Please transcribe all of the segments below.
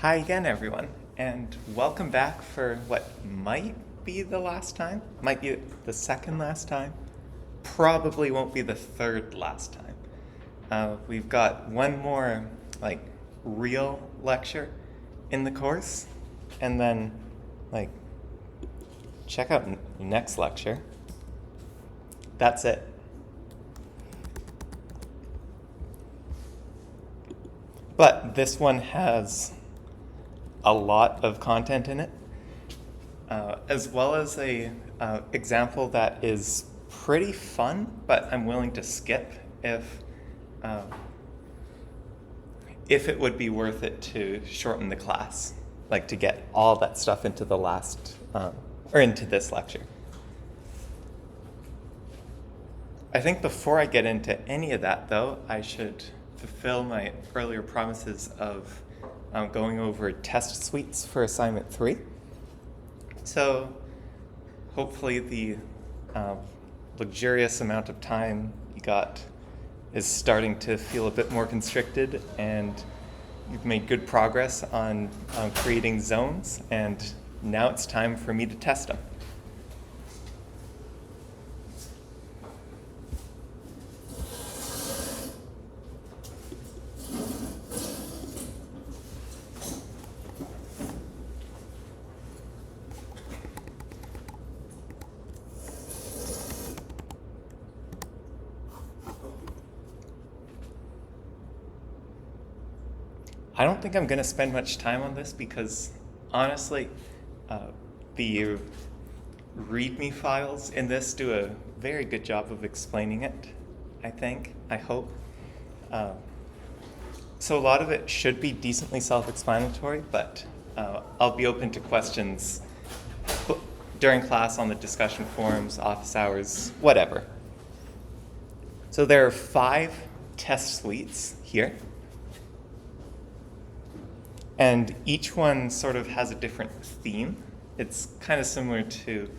Hi again, everyone, and welcome back for what might be the last time, might be the second last time, probably won't be the third last time. We've got one more, like, real lecture in the course, and then, like, check out the next lecture. That's it. But this one has a lot of content in it, as well as a example that is pretty fun, but I'm willing to skip uh, if it would be worth it to shorten the class, like to get all that stuff into the last or into this lecture. I think before I get into any of that, though, I should fulfill my earlier promises of going over test suites for assignment 3. So hopefully the luxurious amount of time you got is starting to feel a bit more constricted, and you've made good progress on creating zones, and now it's time for me to test them. I don't think I'm going to spend much time on this because, honestly, the README files in this do a very good job of explaining it, I hope. So a lot of it should be decently self-explanatory, but I'll be open to questions during class, on the discussion forums, office hours, whatever. So there are 5 test suites here. And each one sort of has a different theme. It's kind of similar to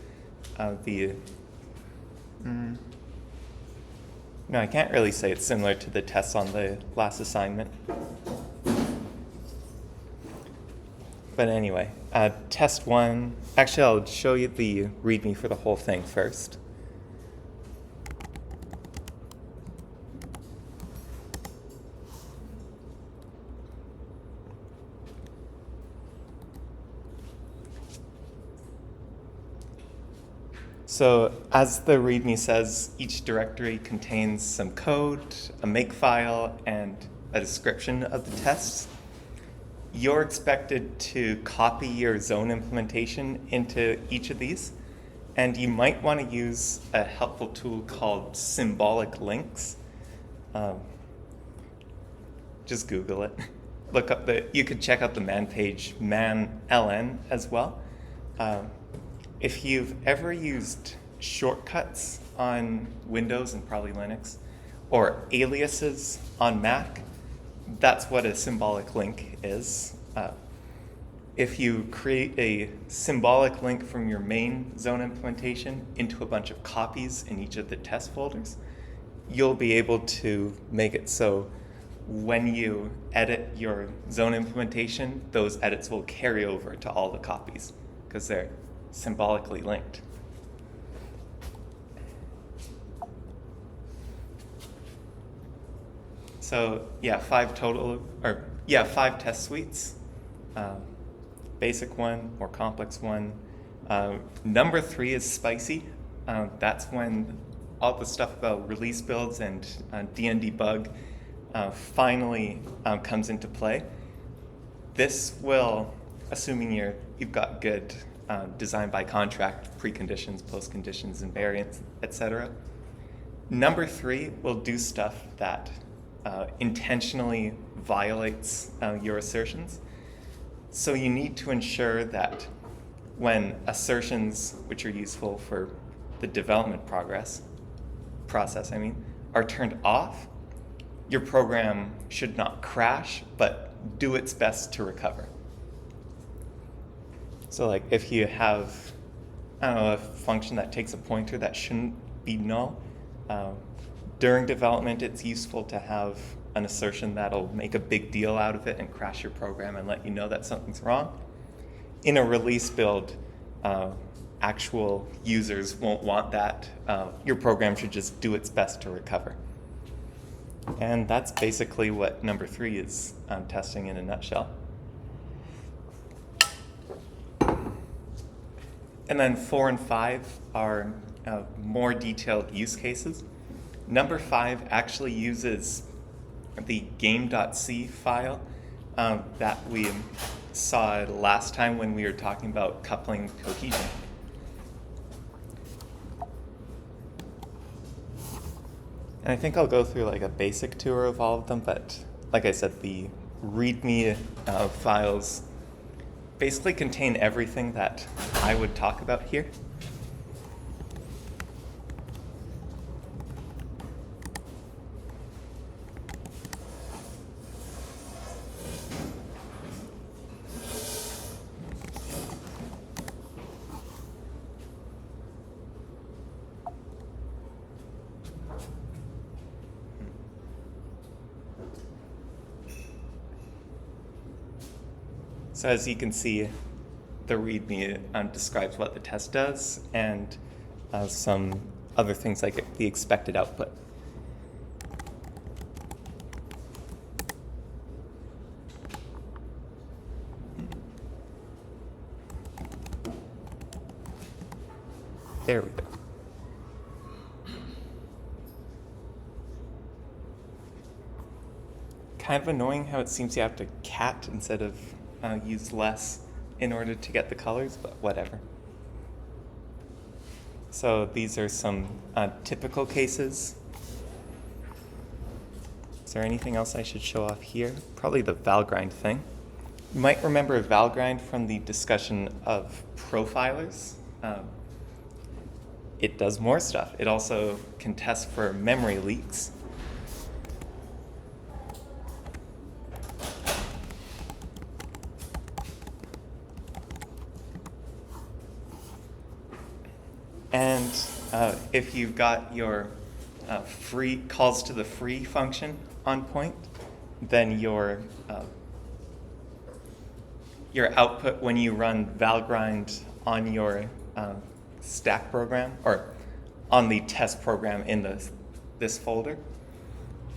no, I can't really say it's similar to the tests on the last assignment. But anyway, test 1, actually I'll show you the README for the whole thing first. So as the README says, each directory contains some code, a makefile, and a description of the tests. You're expected to copy your zone implementation into each of these, and you might want to use a helpful tool called symbolic links. Just Google it. Look up you could check out the man page, manln, as well. If you've ever used shortcuts on Windows and probably Linux, or aliases on Mac, that's what a symbolic link is. If you create a symbolic link from your main zone implementation into a bunch of copies in each of the test folders, you'll be able to make it so when you edit your zone implementation, those edits will carry over to all the copies because they're symbolically linked. So yeah, 5 test suites. Basic one, more complex one. Number 3 is spicy. That's when all the stuff about release builds and dndebug finally comes into play. This will, assuming you've got good design by contract, preconditions, postconditions, invariants, etc. Number 3 will do stuff that intentionally violates your assertions. So you need to ensure that when assertions, which are useful for the development process, are turned off, your program should not crash, but do its best to recover. So like if you have, a function that takes a pointer that shouldn't be null, during development it's useful to have an assertion that'll make a big deal out of it and crash your program and let you know that something's wrong. In a release build, actual users won't want that. Your program should just do its best to recover. And that's basically what number 3 is testing in a nutshell. And then 4 and 5 are more detailed use cases. Number 5 actually uses the game.c file that we saw last time when we were talking about coupling cohesion. And I think I'll go through like a basic tour of all of them, but like I said, the README files basically contain everything that I would talk about here. So as you can see, the README describes what the test does and some other things like the expected output. There we go. Kind of annoying how it seems you have to cat instead of use less in order to get the colors, but whatever. So these are some typical cases. Is there anything else I should show off here? Probably the Valgrind thing. You might remember Valgrind from the discussion of profilers. It does more stuff. It also can test for memory leaks. And if you've got your free calls to the free function on point, then your output when you run Valgrind on your stack program or on the test program in this folder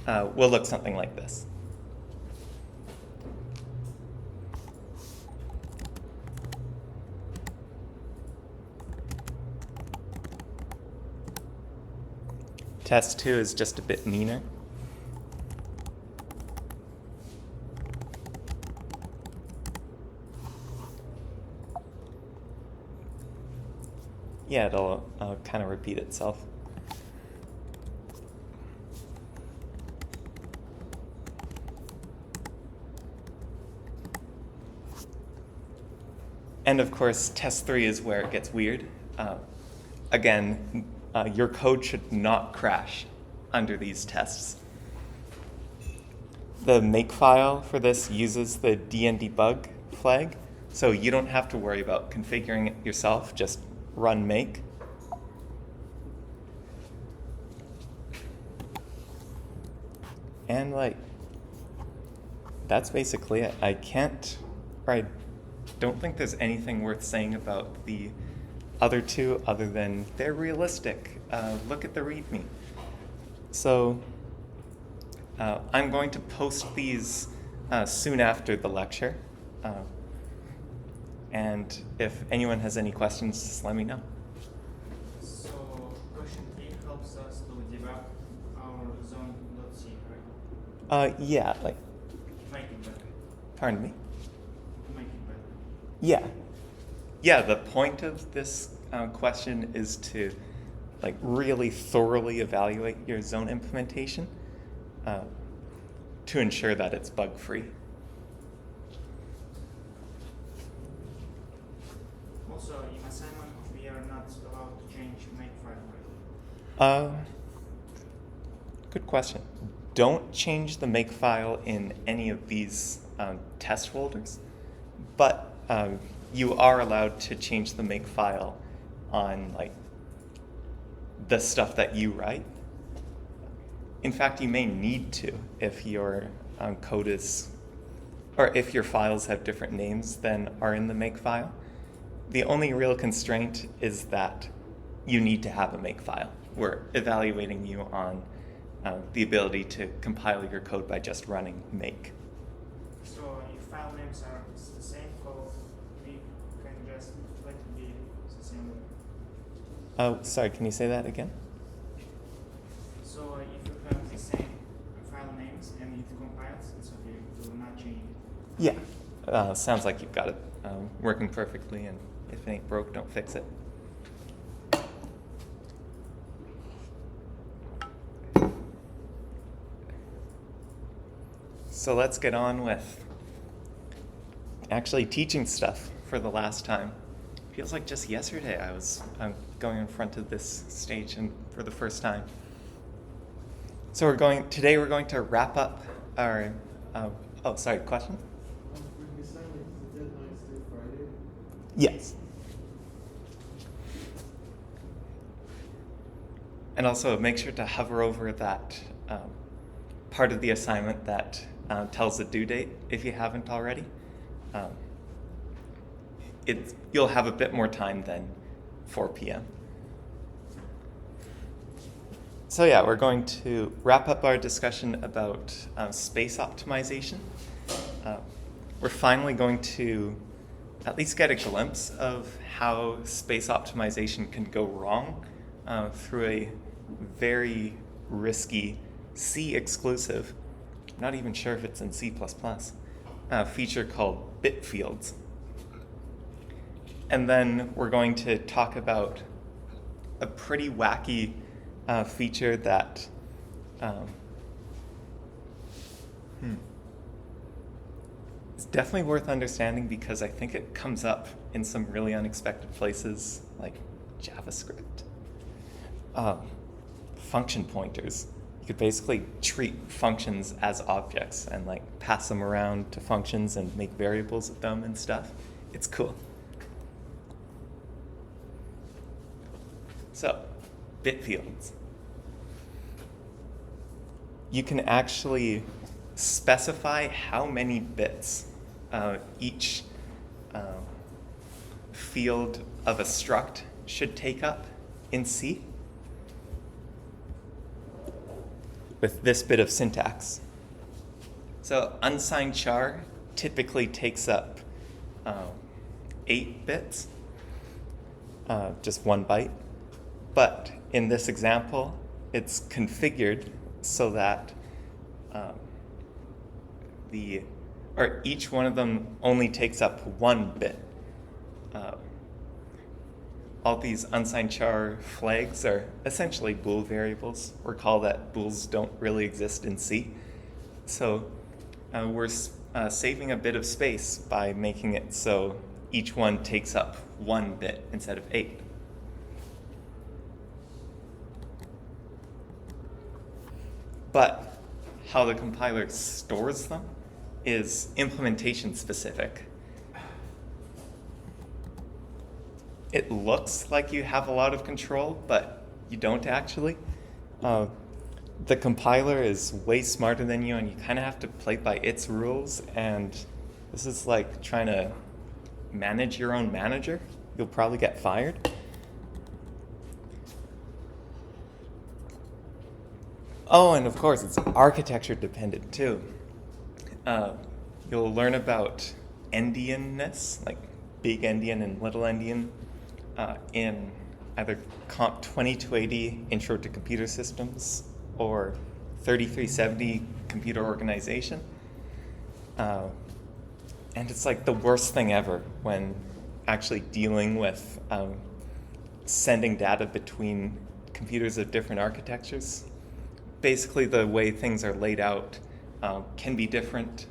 will look something like this. Test 2 is just a bit meaner. Yeah, it'll kind of repeat itself. And of course, test 3 is where it gets weird. Again, your code should not crash under these tests. The makefile for this uses the dndebug flag, so you don't have to worry about configuring it yourself, just run make. And that's basically it. I don't think there's anything worth saying about the other two other than they're realistic. Look at the README. So I'm going to post these soon after the lecture. And if anyone has any questions, just let me know. So question 3 helps us to debug our zone.c, right? Yeah, Make it better. pardon me? Make it better. Yeah. Yeah, the point of this question is to really thoroughly evaluate your zone implementation to ensure that it's bug-free. Also, in assignment, we are not allowed to change makefile, right? Good question. Don't change the makefile in any of these test folders, but you are allowed to change the makefile on the stuff that you write. In fact, you may need to if your code is, or if your files have different names than are in the makefile. The only real constraint is that you need to have a makefile. We're evaluating you on the ability to compile your code by just running make. So if file names are the same code, we can just let it be the same way. Oh, sorry, can you say that again? So if you have the same file names and it compiles, it's okay. It will not change it. Yeah. Sounds like you've got it working perfectly, and if it ain't broke, don't fix it. So let's get on with actually teaching stuff for the last time. Feels like just yesterday I was going in front of this stage and for the first time. So today we're going to wrap up our, oh, sorry, question? Would we sign like the deadline still Friday? Yes. And also make sure to hover over that part of the assignment that tells the due date if you haven't already. You'll have a bit more time than 4 p.m. So yeah, we're going to wrap up our discussion about space optimization. We're finally going to at least get a glimpse of how space optimization can go wrong through a very risky C exclusive, not even sure if it's in C++, feature called bit fields. And then we're going to talk about a pretty wacky feature that is definitely worth understanding because I think it comes up in some really unexpected places like JavaScript. Function pointers. You could basically treat functions as objects and like pass them around to functions and make variables of them and stuff. It's cool. So, bit fields. You can actually specify how many bits each field of a struct should take up in C with this bit of syntax. So unsigned char typically takes up 8 bits, just 1 byte. But in this example, it's configured so that each one of them only takes up 1 bit. All these unsigned char flags are essentially bool variables. Recall that bools don't really exist in C. So we're saving a bit of space by making it so each one takes up 1 bit instead of 8. But how the compiler stores them is implementation specific. It looks like you have a lot of control, but you don't actually. The compiler is way smarter than you, and you kind of have to play by its rules, and this is like trying to manage your own manager. You'll probably get fired. Oh, and of course, it's architecture dependent too. You'll learn about endianness, like big endian and little endian, in either Comp 2280 Intro to Computer Systems or 3370 Computer Organization. And it's like the worst thing ever when actually dealing with sending data between computers of different architectures. Basically, the way things are laid out can be different,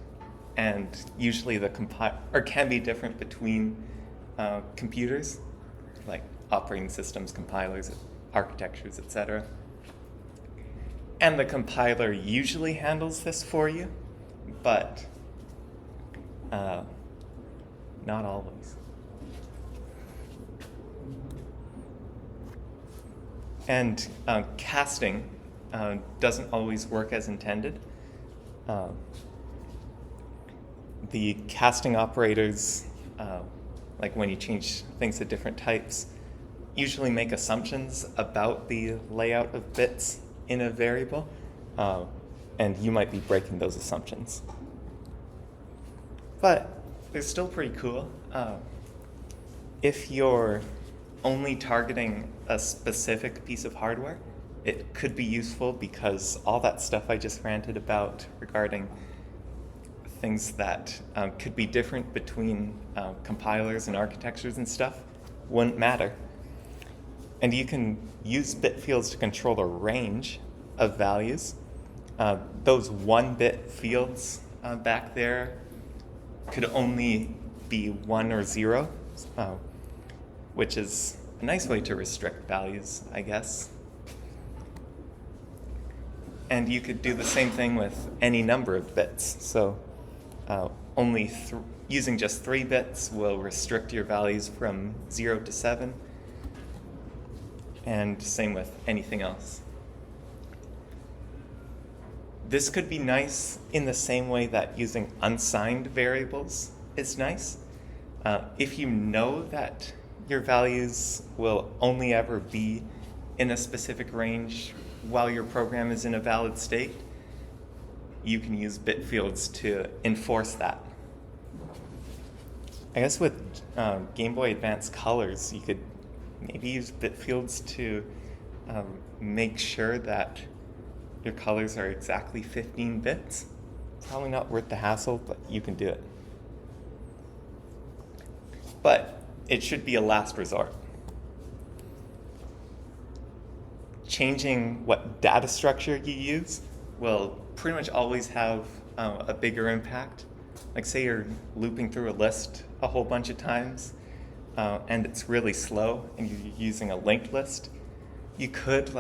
and usually can be different between computers, like operating systems, compilers, architectures, etc. And the compiler usually handles this for you, but not always. And casting doesn't always work as intended. The casting operators, like when you change things to different types, usually make assumptions about the layout of bits in a variable, and you might be breaking those assumptions. But they're still pretty cool. If you're only targeting a specific piece of hardware, it could be useful because all that stuff I just ranted about regarding things that could be different between compilers and architectures and stuff wouldn't matter. And you can use bit fields to control a range of values. Those 1-bit fields back there could only be 1 or 0, which is a nice way to restrict values, I guess. And you could do the same thing with any number of bits. So using just 3 bits will restrict your values from 0 to 7, and same with anything else. This could be nice in the same way that using unsigned variables is nice. If you know that your values will only ever be in a specific range while your program is in a valid state, you can use bit fields to enforce that. I guess with Game Boy Advance Colors, you could maybe use bit fields to make sure that your colors are exactly 15 bits. Probably not worth the hassle, but you can do it. But it should be a last resort. Changing what data structure you use will pretty much always have a bigger impact. Like say you're looping through a list a whole bunch of times and it's really slow and you're using a linked list, you could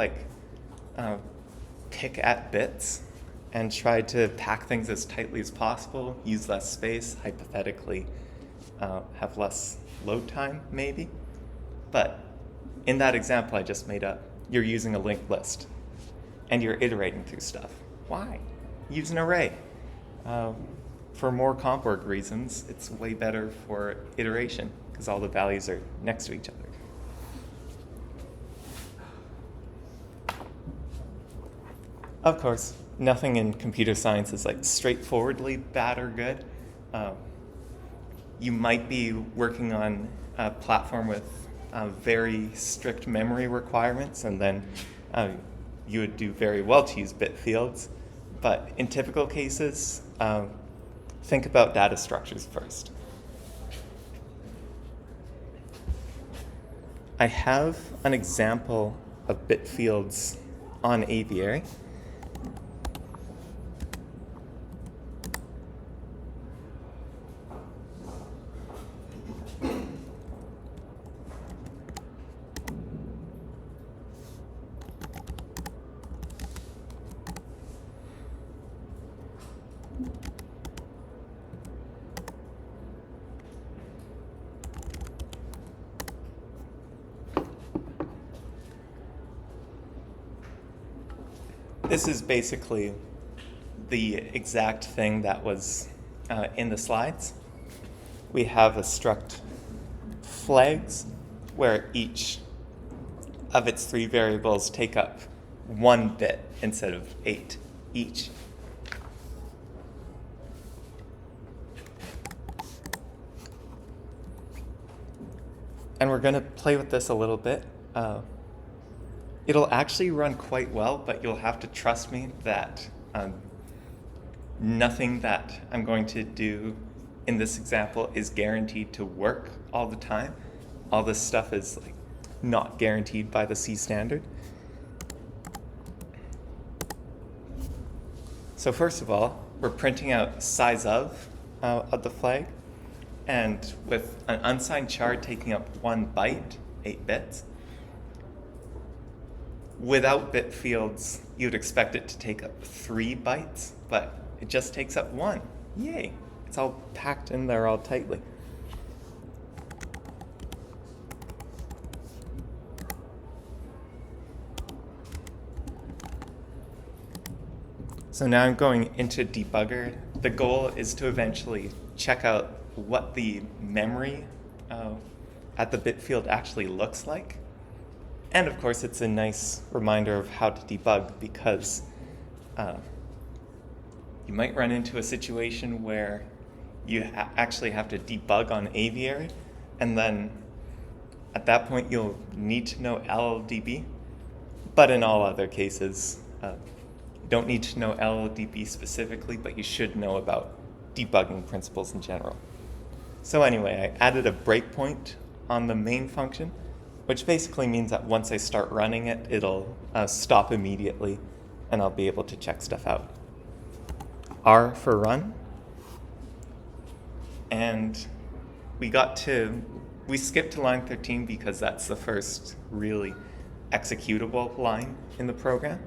pick at bits and try to pack things as tightly as possible, use less space, hypothetically have less load time maybe. But in that example I just made up, you're using a linked list and you're iterating through stuff. Why? Use an array. For more comp org reasons, it's way better for iteration because all the values are next to each other. Of course, nothing in computer science is straightforwardly bad or good. You might be working on a platform with very strict memory requirements, and then you would do very well to use bit fields. But in typical cases, think about data structures first. I have an example of bit fields on Aviary. This is basically the exact thing that was in the slides. We have a struct flags where each of its 3 variables take up 1 bit instead of 8 each. And we're going to play with this a little bit. It'll actually run quite well, but you'll have to trust me that nothing that I'm going to do in this example is guaranteed to work all the time. All this stuff is not guaranteed by the C standard. So first of all, we're printing out size of the flag, and with an unsigned char taking up 1 byte, 8 bits, without bit fields, you'd expect it to take up 3 bytes, but it just takes up 1. Yay! It's all packed in there all tightly. So now I'm going into debugger. The goal is to eventually check out what the memory at the bit field actually looks like. And of course, it's a nice reminder of how to debug, because you might run into a situation where you actually have to debug on Aviary, and then at that point you'll need to know LLDB. But in all other cases, you don't need to know LLDB specifically, but you should know about debugging principles in general. So anyway, I added a breakpoint on the main function, which basically means that once I start running it, it'll stop immediately, and I'll be able to check stuff out. R for run. And we skipped to line 13 because that's the first really executable line in the program.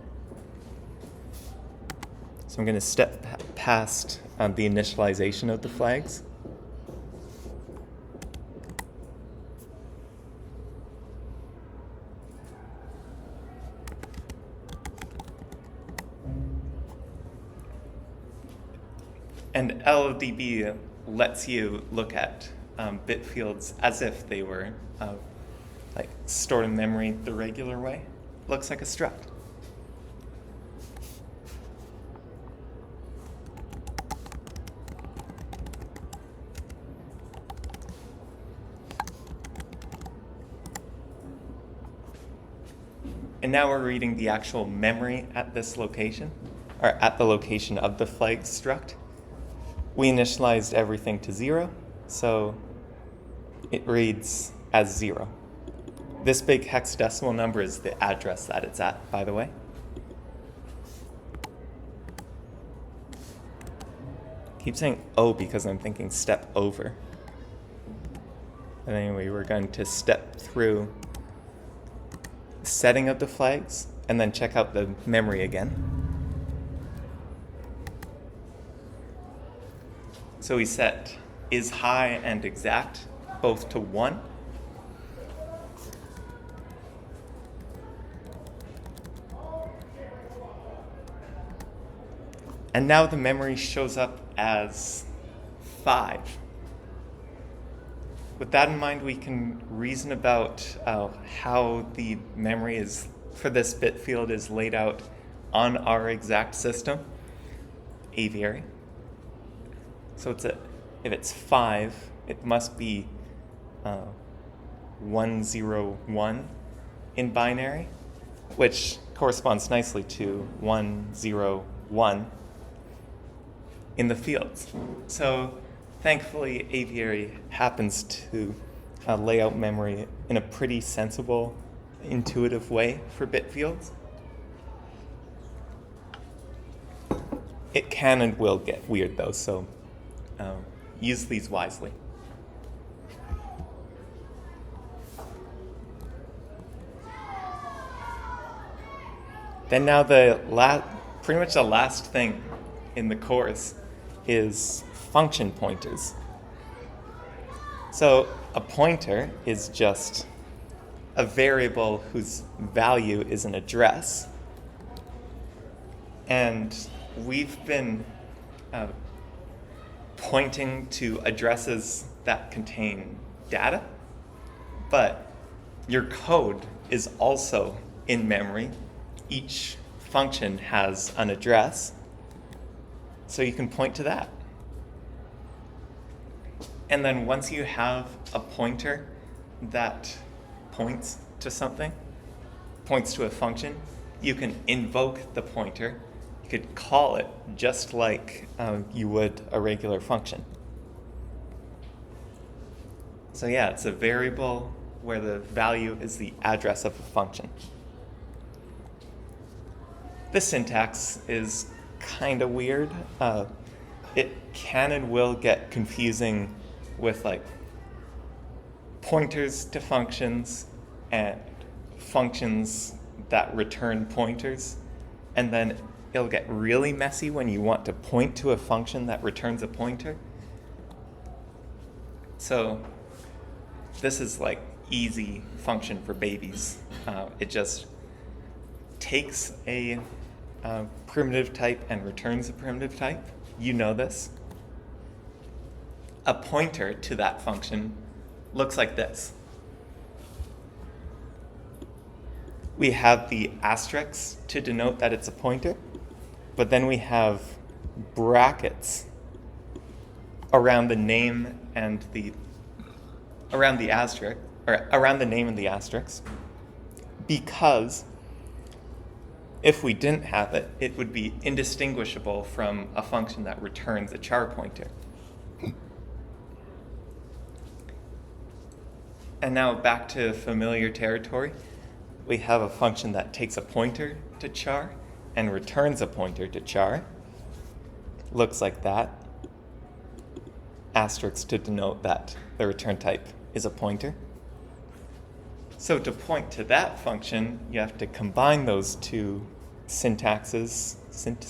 So I'm going to step past the initialization of the flags. And LLDB lets you look at bit fields as if they were like stored in memory the regular way. Looks like a struct. And now we're reading the actual memory at this location, or at the location of the flag struct. We initialized everything to 0, so it reads as 0. This big hexadecimal number is the address that it's at, by the way. Keep saying O because I'm thinking step over. But anyway, we're going to step through setting of the flags and then check out the memory again. So we set is high and exact both to 1. And now the memory shows up as 5. With that in mind, we can reason about how the memory is for this bit field is laid out on our exact system, Aviary. So if it's 5, it must be 101 in binary, which corresponds nicely to 101 in the fields. So thankfully, Aviary happens to lay out memory in a pretty sensible, intuitive way for bit fields. It can and will get weird though, so use these wisely. Then now pretty much the last thing in the course is function pointers. So a pointer is just a variable whose value is an address. And we've been pointing to addresses that contain data, but your code is also in memory. Each function has an address, so you can point to that. And then once you have a pointer that points to something, points to a function, you can invoke the pointer. You could call it just like you would a regular function. So yeah, it's a variable where the value is the address of a function. This syntax is kind of weird. It can and will get confusing with like pointers to functions and functions that return pointers, and then it'll get really messy when you want to point to a function that returns a pointer. So this is like easy function for babies. It just takes a primitive type and returns a primitive type. You know this. A pointer to that function looks like this. We have the asterisk to denote that it's a pointer, but then we have brackets around the name and around the asterisk, or around the name and the asterisk, because if we didn't have it, it would be indistinguishable from a function that returns a char pointer. And now back to familiar territory. We have a function that takes a pointer to char and returns a pointer to char. Looks like that. Asterisk to denote that the return type is a pointer. So to point to that function, you have to combine those two syntaxes. Isn't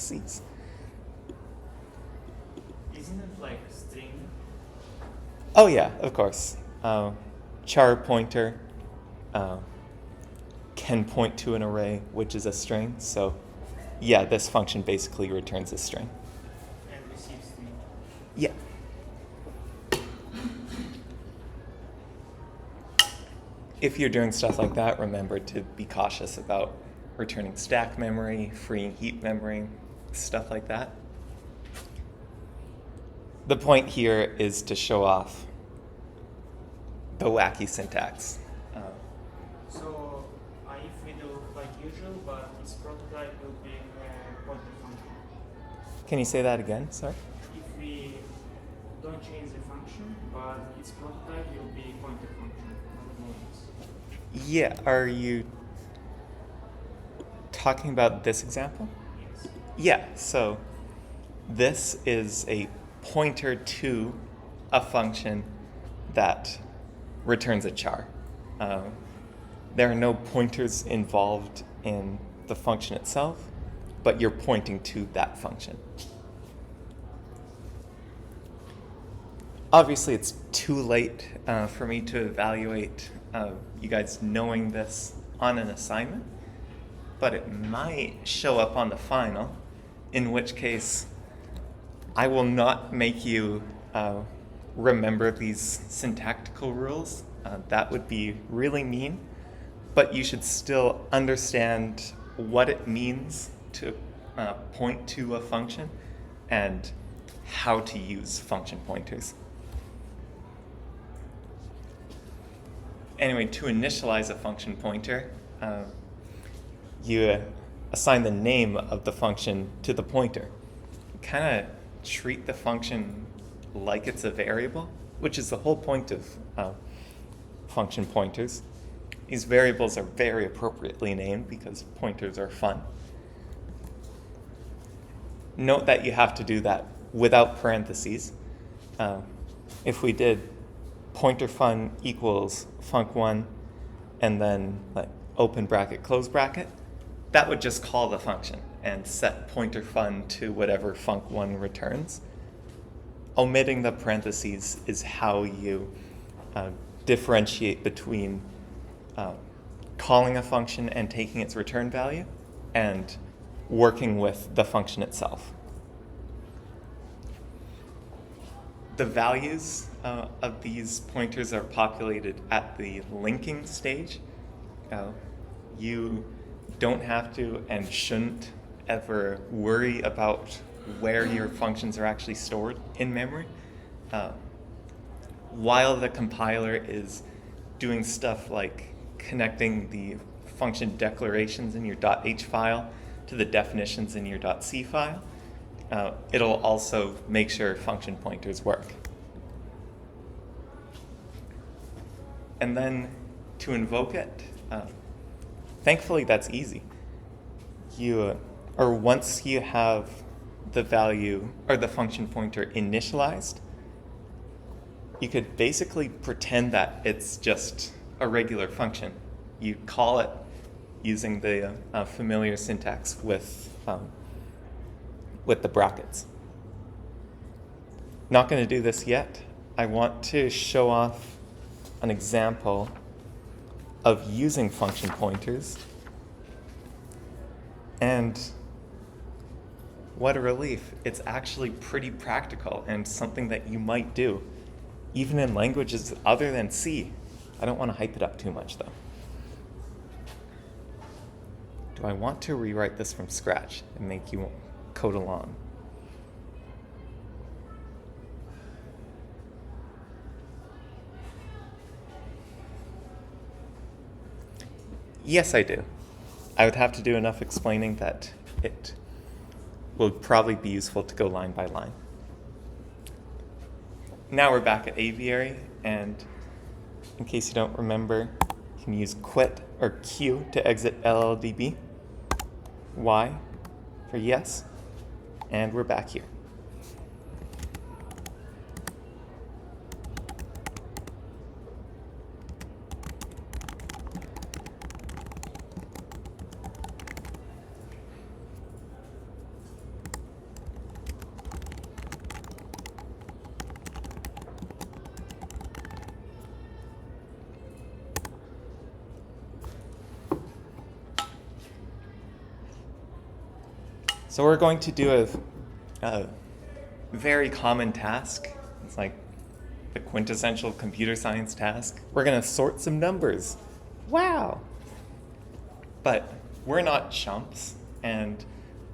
it like a string? Oh yeah, of course. Char pointer can point to an array, which is a string. So yeah, this function basically returns a string. And receives string. Yeah. If you're doing stuff like that, remember to be cautious about returning stack memory, freeing heap memory, stuff like that. The point here is to show off the wacky syntax. So if we do like usual, but its prototype will be a pointer function. Can you say that again? Sorry. If we don't change the function, but its prototype will be a pointer function. Yeah, are you talking about this example? Yes. Yeah, so this is a pointer to a function that returns a char. There are no pointers involved in the function itself, but you're pointing to that function. Obviously, it's too late for me to evaluate you guys knowing this on an assignment, but it might show up on the final, in which case I will not make you remember these syntactical rules. That would be really mean, but you should still understand what it means to point to a function and how to use function pointers. Anyway, to initialize a function pointer, you assign the name of the function to the pointer. Kind of treat the function like it's a variable, which is the whole point of function pointers. These variables are very appropriately named because pointers are fun. Note that you have to do that without parentheses. If we did pointer fun equals func1 and then like open bracket, close bracket, that would just call the function and set pointer fun to whatever func1 returns. Omitting the parentheses is how you differentiate between calling a function and taking its return value and working with the function itself. The values of these pointers are populated at the linking stage. You don't have to and shouldn't ever worry about where your functions are actually stored in memory. While the compiler is doing stuff like connecting the function declarations in your .h file to the definitions in your .c file, it'll also make sure function pointers work. And then to invoke it, thankfully that's easy. Once you have the value or the function pointer initialized, you could basically pretend that it's just a regular function. You call it using the familiar syntax with the brackets. Not going to do this yet. I want to show off an example of using function pointers. And what a relief. It's actually pretty practical and something that you might do, even in languages other than C. I don't want to hype it up too much, though. Do I want to rewrite this from scratch and make you code along? Yes, I do. I would have to do enough explaining that it will probably be useful to go line by line. Now we're back at aviary, and in case you don't remember, you can use quit or Q to exit LLDB, Y for yes, and we're back here. So we're going to do a very common task. It's like the quintessential computer science task. We're going to sort some numbers. Wow! But we're not chumps, and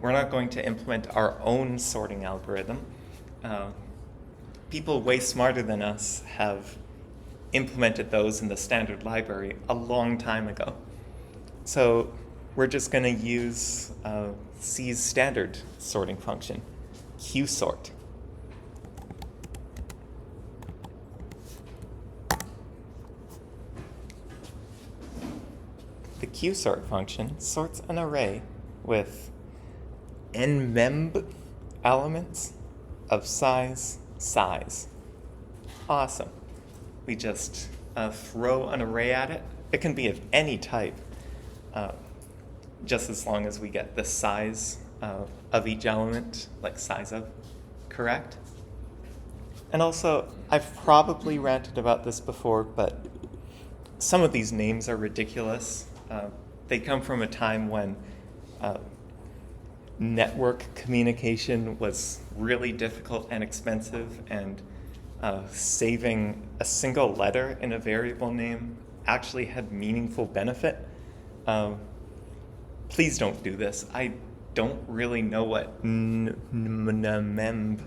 we're not going to implement our own sorting algorithm. People way smarter than us have implemented those in the standard library a long time ago. So we're just going to use C's standard sorting function, qsort. The qsort function sorts an array with nmemb elements of size. Awesome. We just throw an array at it. It can be of any type, just as long as we get the size of each element, like size of, correct? And also, I've probably ranted about this before, but some of these names are ridiculous. They come from a time when network communication was really difficult and expensive, and saving a single letter in a variable name actually had meaningful benefit. Please don't do this. I don't really know what memb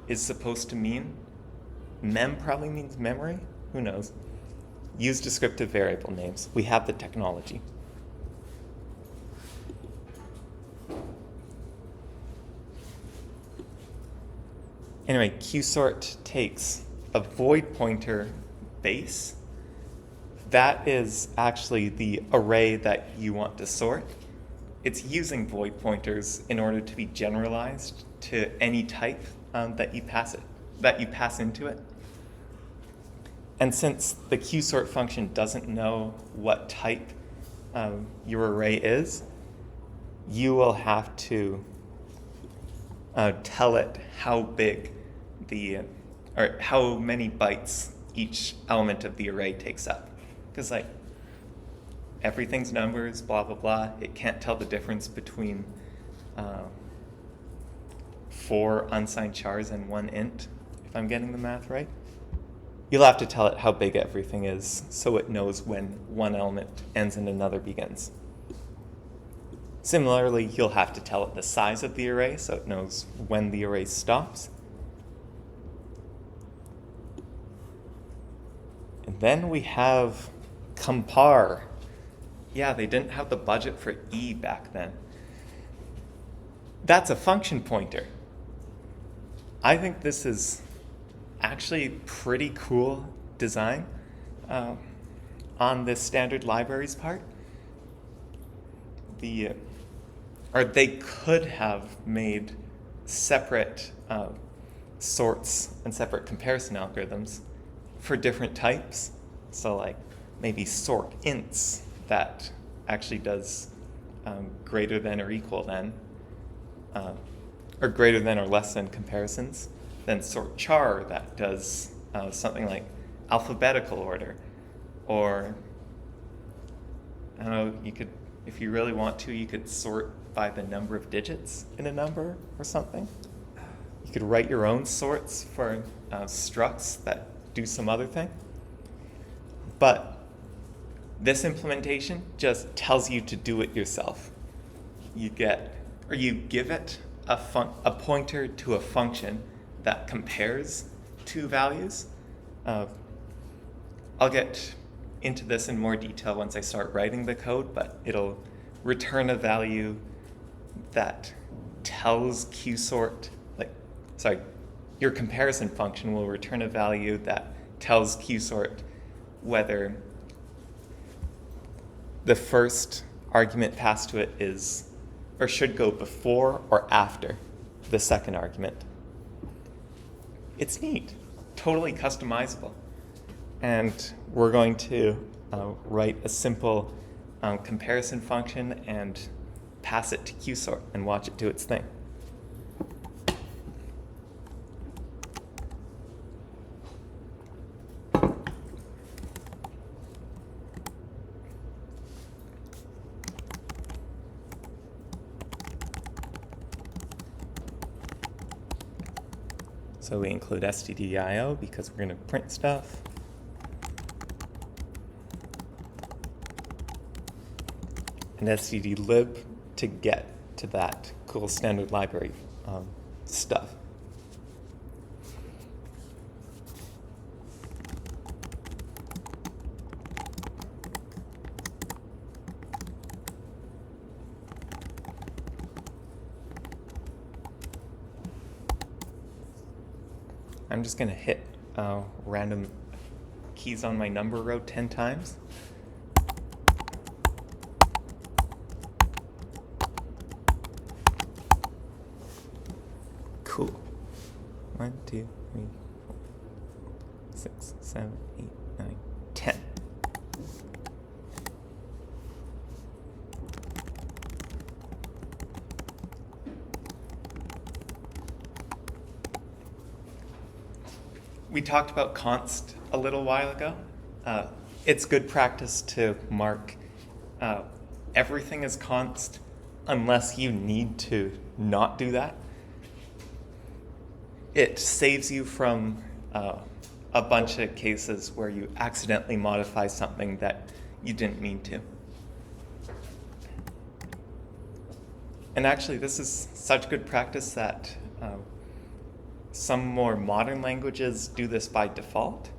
is supposed to mean. Mem probably means memory. Who knows? Use descriptive variable names. We have the technology. Anyway, qsort takes a void pointer base. That is actually the array that you want to sort. It's using void pointers in order to be generalized to any type that you pass into it. And since the qsort function doesn't know what type your array is, you will have to tell it how big or how many bytes each element of the array takes up. Because like everything's numbers, blah, blah, blah. It can't tell the difference between 4 unsigned chars and 1 int, if I'm getting the math right. You'll have to tell it how big everything is so it knows when one element ends and another begins. Similarly, you'll have to tell it the size of the array so it knows when the array stops. And then we have compare. Yeah, they didn't have the budget for E back then. That's a function pointer. I think this is actually pretty cool design on this standard libraries part. Or they could have made separate sorts and separate comparison algorithms for different types. So like maybe sort ints that actually does greater than or equal than, or greater than or less than comparisons. Then sort char that does something like alphabetical order. Or, I don't know, you could, if you really want to, you could sort by the number of digits in a number or something. You could write your own sorts for structs that do some other thing. But this implementation just tells you to do it yourself. You give it a pointer to a function that compares two values. I'll get into this in more detail once I start writing the code, but it'll return a value that tells QSort, your comparison function will return a value that tells QSort whether the first argument passed to it is, or should go before or after the second argument. It's neat, totally customizable. And we're going to write a simple comparison function and pass it to QSort and watch it do its thing. So we include stdio because we're going to print stuff. And stdlib to get to that cool standard library stuff. I'm just going to hit random keys on my number row 10 times. Cool. 1, 2, 3, 4, 6, 7, 8, 9, 10. We talked about const a little while ago. It's good practice to mark everything as const unless you need to not do that. It saves you from a bunch of cases where you accidentally modify something that you didn't mean to. And actually, this is such good practice that some more modern languages do this by default.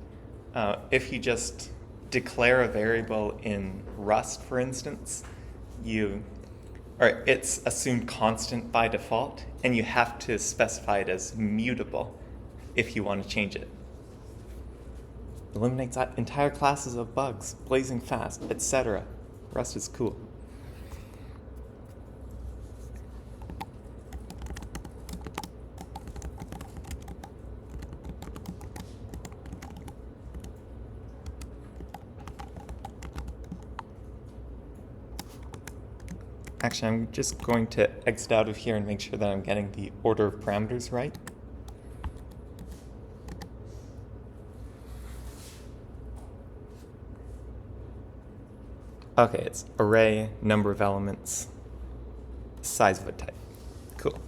If you just declare a variable in Rust, for instance, it's assumed constant by default, and you have to specify it as mutable if you want to change it. Eliminates entire classes of bugs, blazing fast, etc. Rust is cool. Actually, I'm just going to exit out of here and make sure that I'm getting the order of parameters right. Okay, it's array, number of elements, size of a type. Cool.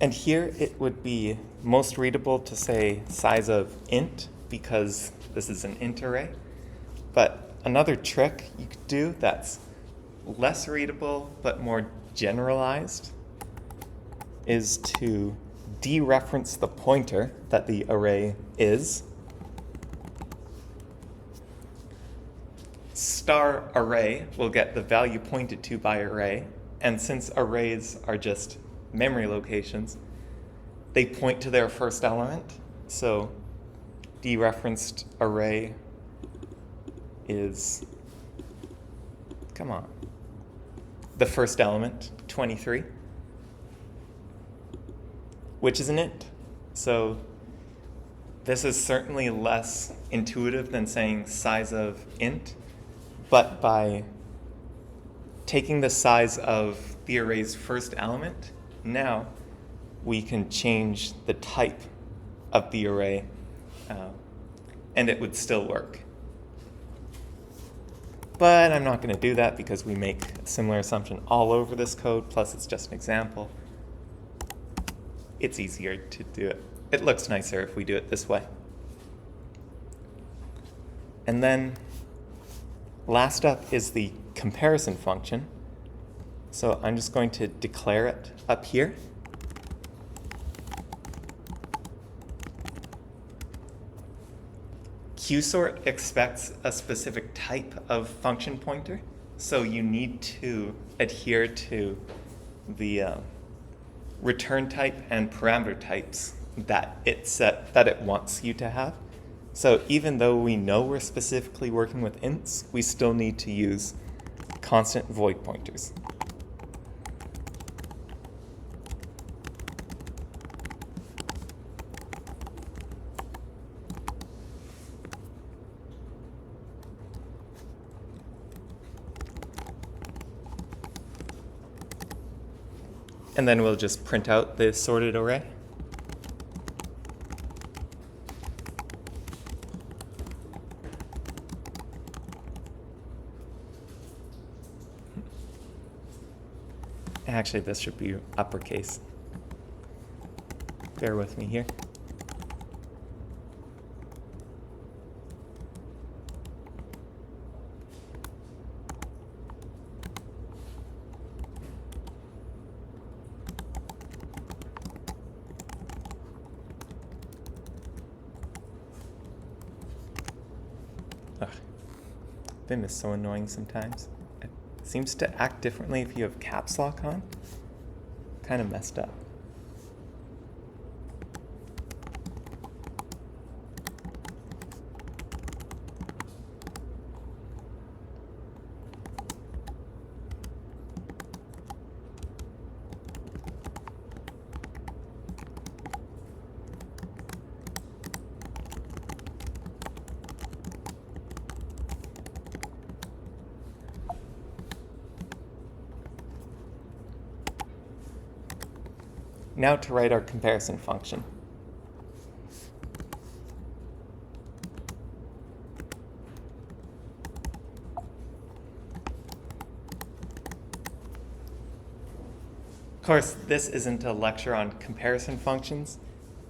And here it would be most readable to say size of int, because this is an int array. But another trick you could do that's less readable but more generalized is to dereference the pointer that the array is. Star array will get the value pointed to by array, and since arrays are just memory locations, they point to their first element. So dereferenced array is, the first element, 23, which is an int. So this is certainly less intuitive than saying size of int, but by taking the size of the array's first element, now we can change the type of the array and it would still work. But I'm not going to do that because we make a similar assumption all over this code, plus it's just an example. It's easier to do it. It looks nicer if we do it this way. And then last up is the comparison function. So I'm just going to declare it up here. Qsort expects a specific type of function pointer, so you need to adhere to the return type and parameter types that it wants you to have. So even though we know we're specifically working with ints, we still need to use constant void pointers. And then we'll just print out the sorted array. Actually, this should be uppercase. Bear with me here. Ugh. Vim is so annoying sometimes. It seems to act differently if you have caps lock on. Kind of messed up. Now to write our comparison function. Of course, this isn't a lecture on comparison functions.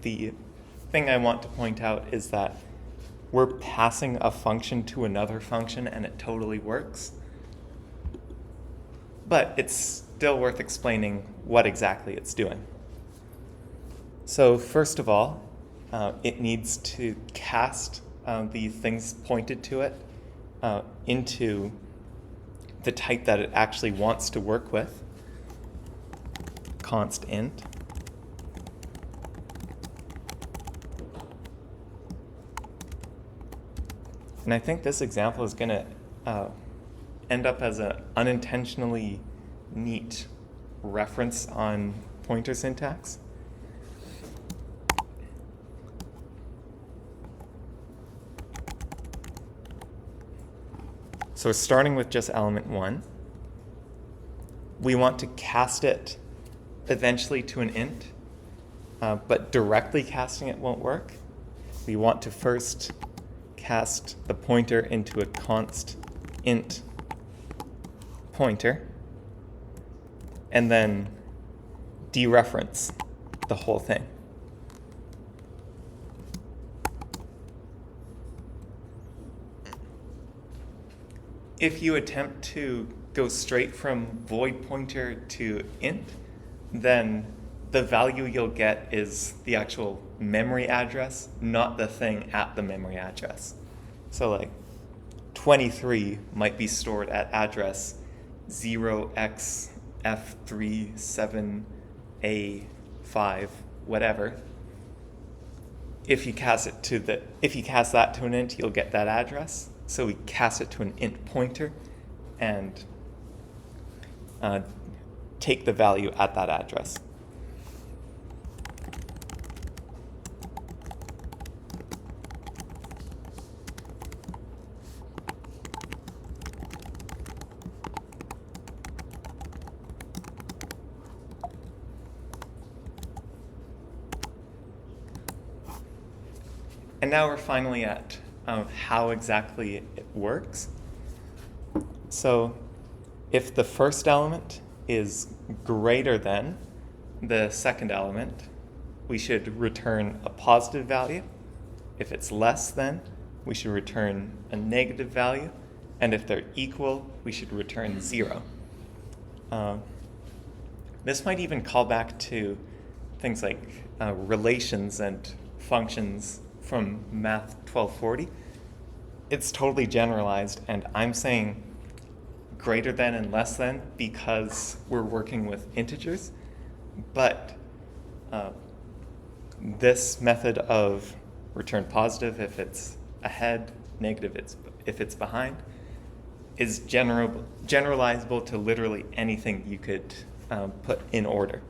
The thing I want to point out is that we're passing a function to another function and it totally works. But it's still worth explaining what exactly it's doing. So first of all, it needs to cast the things pointed to it into the type that it actually wants to work with, const int. And I think this example is going to end up as an unintentionally neat reference on pointer syntax. So starting with just element 1, we want to cast it eventually to an int, but directly casting it won't work. We want to first cast the pointer into a const int pointer, and then dereference the whole thing. If you attempt to go straight from void pointer to int, then the value you'll get is the actual memory address, not the thing at the memory address. So like 23 might be stored at address 0xF37A5, whatever. If you cast that to an int, you'll get that address. So we cast it to an int pointer and take the value at that address. And now we're finally at how exactly it works. So if the first element is greater than the second element, we should return a positive value. If it's less than, we should return a negative value. And if they're equal, we should return 0. This might even call back to things like relations and functions from Math 1240. It's totally generalized, and I'm saying greater than and less than because we're working with integers. But this method of return positive if it's ahead, negative if it's behind, is generalizable to literally anything you could put in order.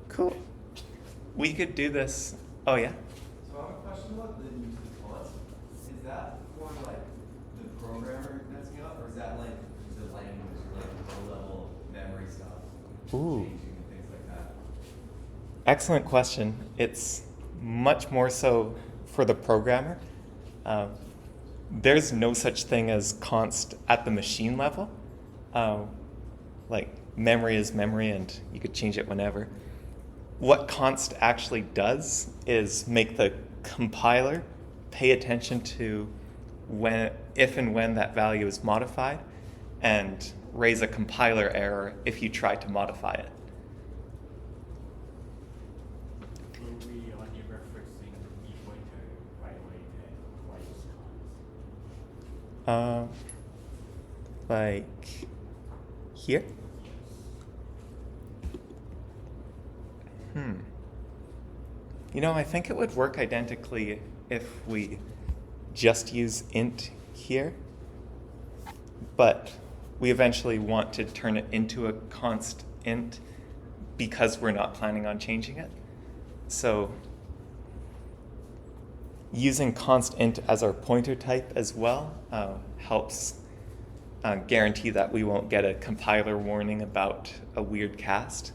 Cool. We could do this. Oh, yeah? So I have a question about the use of fonts. Is that for like the programmer messing up, or is that like the language, like low-level memory stuff, Ooh. changing and things like that? Excellent question. It's much more so for the programmer. There's no such thing as const at the machine level. Like memory is memory and you could change it whenever. What const actually does is make the compiler pay attention to if and when that value is modified and raise a compiler error if you try to modify it. Will we only referencing the pointer violate and why use cons? Like here? You know, I think it would work identically if we just use int here, but we eventually want to turn it into a const int because we're not planning on changing it. So using const int as our pointer type as well helps guarantee that we won't get a compiler warning about a weird cast.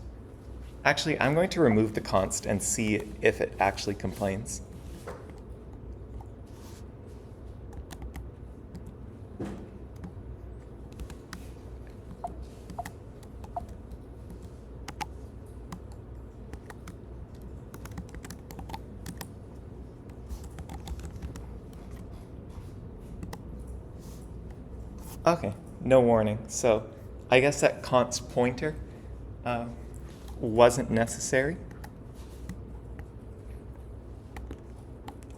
Actually, I'm going to remove the const and see if it actually complains. Okay, no warning. So I guess that const pointer wasn't necessary.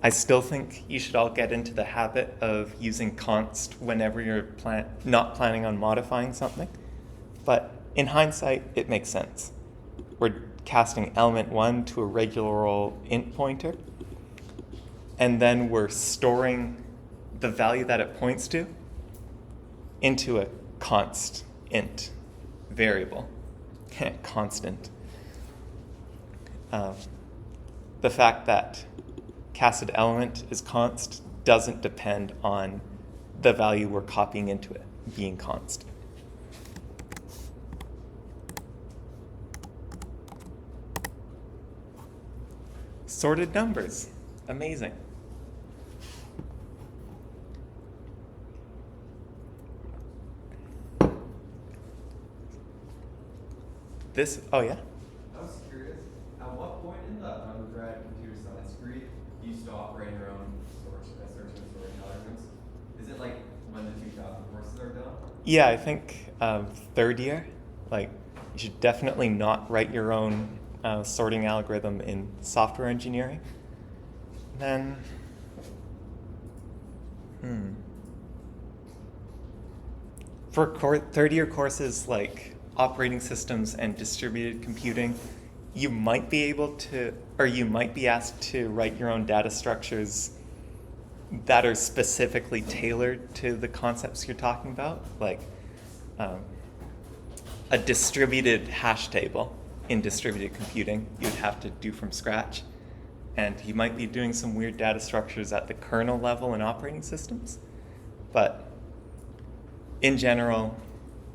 I still think you should all get into the habit of using const whenever you're not planning on modifying something. But in hindsight, it makes sense. We're casting element 1 to a regular old int pointer, and then we're storing the value that it points to into a const int variable. Constant. The fact that casted element is const doesn't depend on the value we're copying into it being const. Sorted numbers. Amazing. Oh yeah? I was curious, at what point in the undergrad computer science degree do you stop writing your own search and sorting algorithms? Is it like when the 2000 courses are done? Yeah, I think third year. Like, you should definitely not write your own sorting algorithm in software engineering. Then, for third-year courses like operating systems and distributed computing, you might be able to, or you might be asked to write your own data structures that are specifically tailored to the concepts you're talking about, like a distributed hash table in distributed computing you'd have to do from scratch. And you might be doing some weird data structures at the kernel level in operating systems. But in general,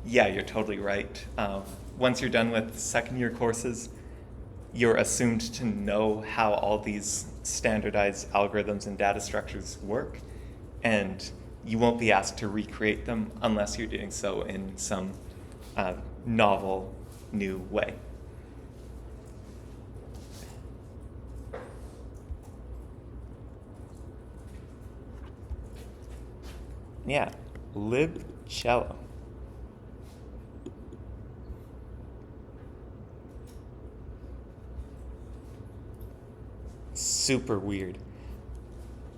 yeah, you're totally right. Once you're done with second-year courses, you're assumed to know how all these standardized algorithms and data structures work, and you won't be asked to recreate them unless you're doing so in some novel, new way. Yeah, libcello. Super weird.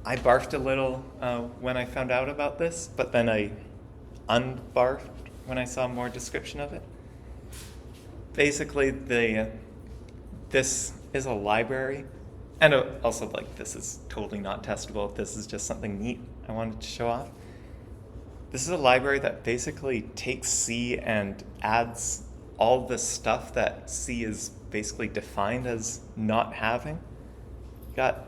I barfed a little when I found out about this, but then I unbarfed when I saw more description of it. Basically, this is a library, and also like this is totally not testable. This is just something neat I wanted to show off. This is a library that basically takes C and adds all the stuff that C is basically defined as not having. Got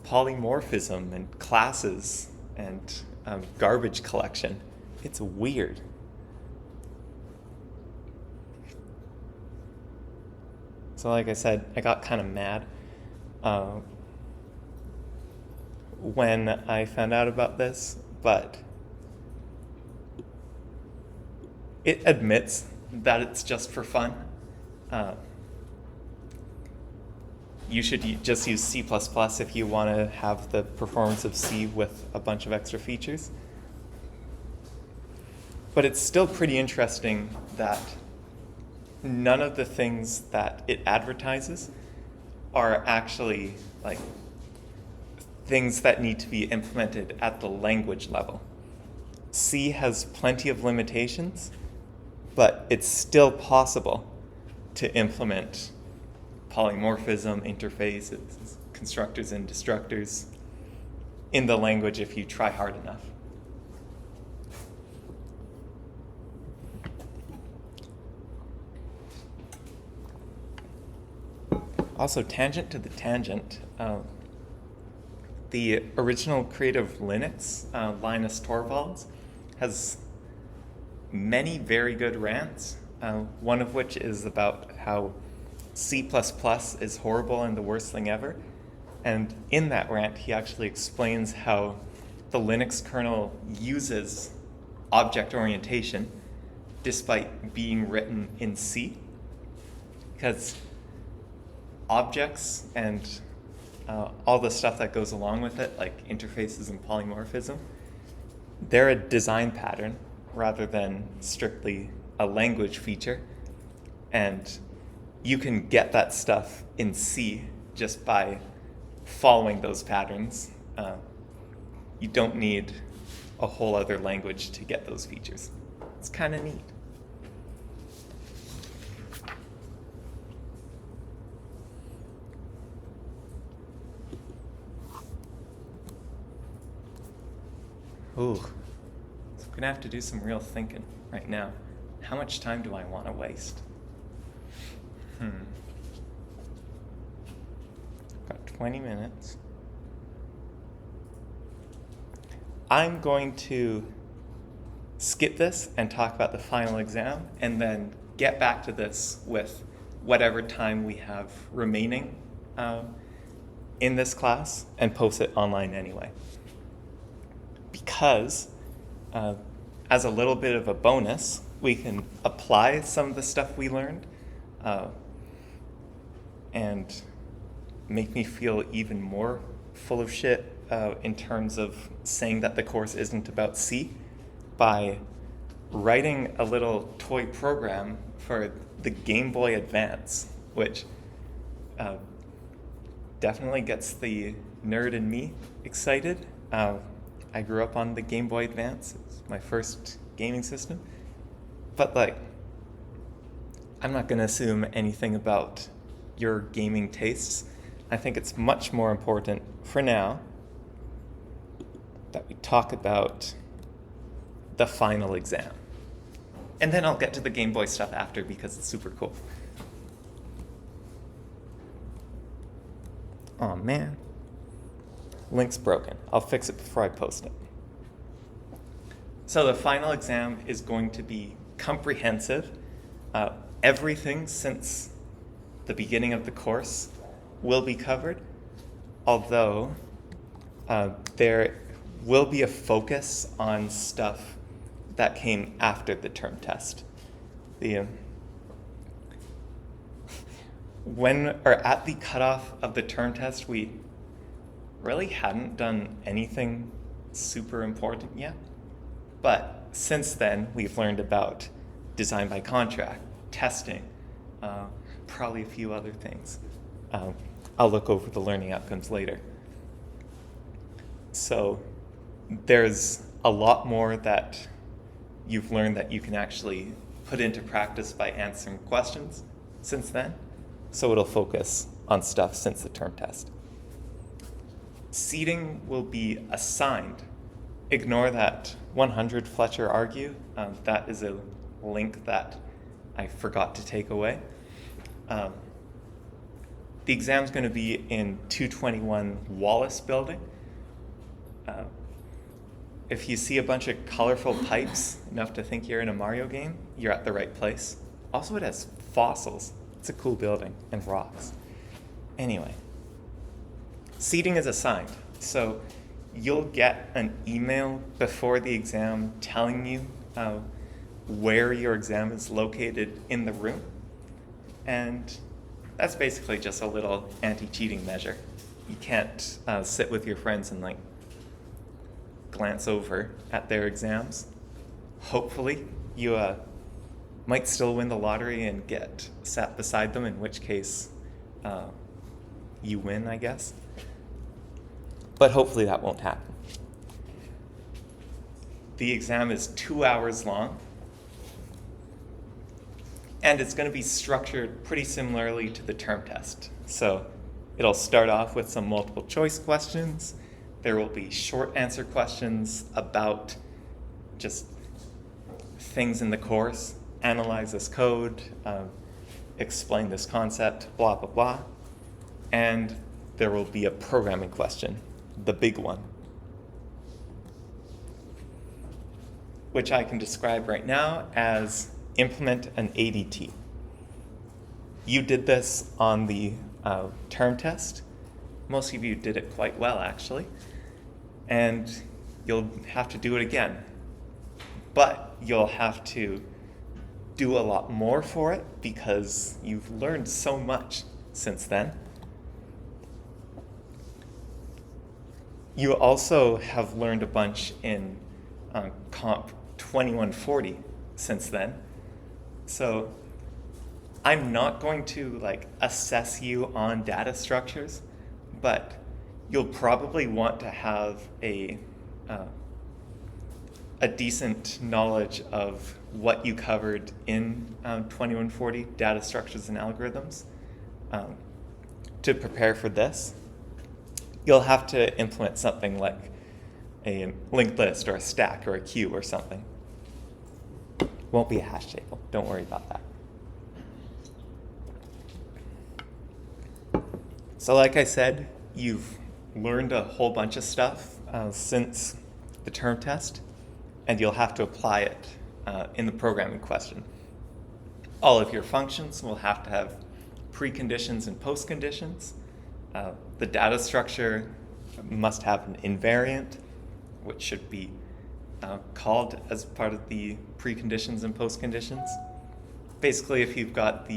polymorphism and classes and garbage collection. It's weird. So like I said, I got kind of mad when I found out about this, but it admits that it's just for fun. You should just use C++ if you want to have the performance of C with a bunch of extra features. But it's still pretty interesting that none of the things that it advertises are actually like things that need to be implemented at the language level. C has plenty of limitations, but it's still possible to implement polymorphism, interfaces, constructors and destructors in the language if you try hard enough. Also, tangent to the tangent, the original creator of Linux, Linus Torvalds, has many very good rants, one of which is about how C++ is horrible and the worst thing ever. And in that rant, he actually explains how the Linux kernel uses object orientation despite being written in C, because objects and all the stuff that goes along with it, like interfaces and polymorphism, they're a design pattern rather than strictly a language feature. And you can get that stuff in C just by following those patterns. You don't need a whole other language to get those features. It's kind of neat. Ooh, so I'm gonna have to do some real thinking right now. How much time do I want to waste? Got 20 minutes. I'm going to skip this and talk about the final exam, and then get back to this with whatever time we have remaining in this class and post it online anyway. Because as a little bit of a bonus, we can apply some of the stuff we learned and make me feel even more full of shit in terms of saying that the course isn't about C by writing a little toy program for the Game Boy Advance, which definitely gets the nerd in me excited. I grew up on the Game Boy Advance. It was my first gaming system. But like, I'm not going to assume anything about your gaming tastes. I think it's much more important for now that we talk about the final exam. And then I'll get to the Game Boy stuff after because it's super cool. Oh man. Link's broken. I'll fix it before I post it. So the final exam is going to be comprehensive. Everything since the beginning of the course will be covered, although there will be a focus on stuff that came after the term test. At the cutoff of the term test, we really hadn't done anything super important yet. But since then, we've learned about design by contract, testing, probably a few other things. I'll look over the learning outcomes later. So there's a lot more that you've learned that you can actually put into practice by answering questions since then. So it'll focus on stuff since the term test. Seating will be assigned. Ignore that 100 Fletcher argue. That is a link that I forgot to take away. The exam's going to be in 221 Wallace Building. If you see a bunch of colorful pipes, enough to think you're in a Mario game, you're at the right place. Also, it has fossils. It's a cool building, and rocks. Anyway, seating is assigned. So you'll get an email before the exam telling you where your exam is located in the room. And that's basically just a little anti-cheating measure. You can't sit with your friends and like glance over at their exams. Hopefully you might still win the lottery and get sat beside them, in which case you win, I guess. But hopefully that won't happen. The exam is 2 hours long, and it's going to be structured pretty similarly to the term test. So it'll start off with some multiple choice questions. There will be short answer questions about just things in the course, analyze this code, explain this concept, blah, blah, blah. And there will be a programming question, the big one, which I can describe right now as implement an ADT. You did this on the term test. Most of you did it quite well, actually. And you'll have to do it again. But you'll have to do a lot more for it because you've learned so much since then. You also have learned a bunch in Comp 2140 since then. So I'm not going to assess you on data structures, but you'll probably want to have a decent knowledge of what you covered in 2140, data structures and algorithms, to prepare for this. You'll have to implement something like a linked list or a stack or a queue or something. Won't be a hash table. Don't worry about that. So like I said, you've learned a whole bunch of stuff since the term test, and you'll have to apply it in the programming question. All of your functions will have to have preconditions and postconditions. The data structure must have an invariant, which should be called as part of the preconditions and postconditions. Basically, if you've got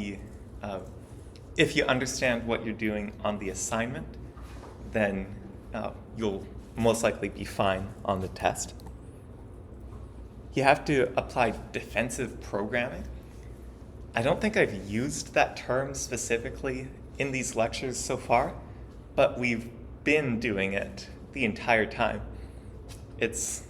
if you understand what you're doing on the assignment, then you'll most likely be fine on the test. You have to apply defensive programming. I don't think I've used that term specifically in these lectures so far, but we've been doing it the entire time. It's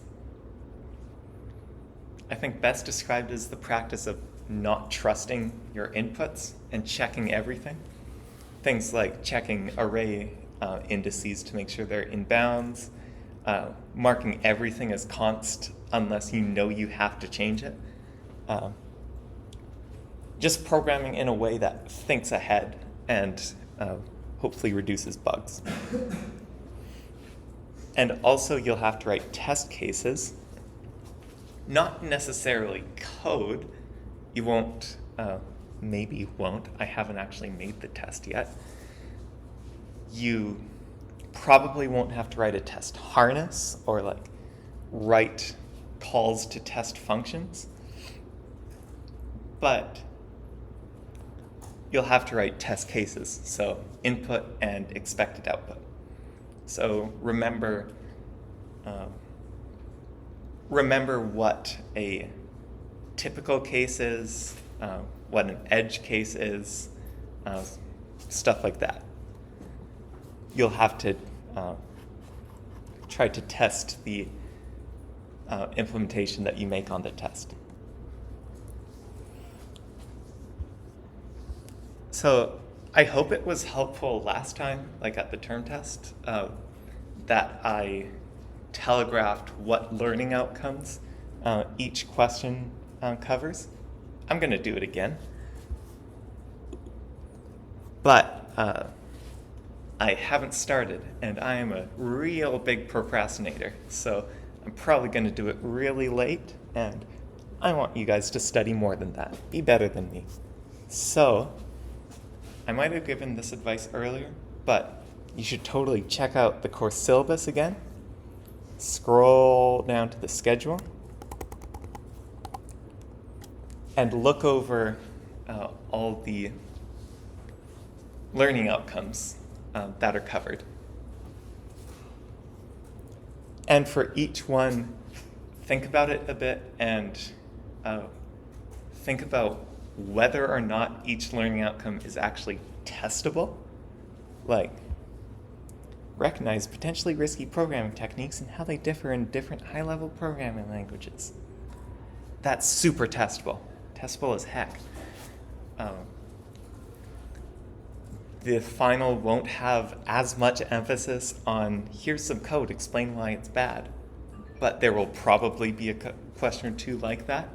I think best described as the practice of not trusting your inputs and checking everything. Things like checking array indices to make sure they're in bounds, marking everything as const unless you know you have to change it. Just programming in a way that thinks ahead and hopefully reduces bugs. And also you'll have to write test cases, not necessarily code. You won't, maybe won't, I haven't actually made the test yet. You probably won't have to write a test harness or like write calls to test functions, but you'll have to write test cases, so input and expected output. So remember what a typical case is, what an edge case is, stuff like that. You'll have to try to test the implementation that you make on the test. So I hope it was helpful last time, like at the term test, that I telegraphed what learning outcomes each question covers. I'm going to do it again. But I haven't started, and I am a real big procrastinator, so I'm probably going to do it really late, and I want you guys to study more than that. Be better than me. So I might have given this advice earlier, but you should totally check out the course syllabus again. Scroll down to the schedule and look over all the learning outcomes that are covered. And for each one, think about it a bit and think about whether or not each learning outcome is actually testable. Like, recognize potentially risky programming techniques and how they differ in different high-level programming languages. That's super testable. Testable as heck. The final won't have as much emphasis on here's some code, explain why it's bad. But there will probably be a question or two like that.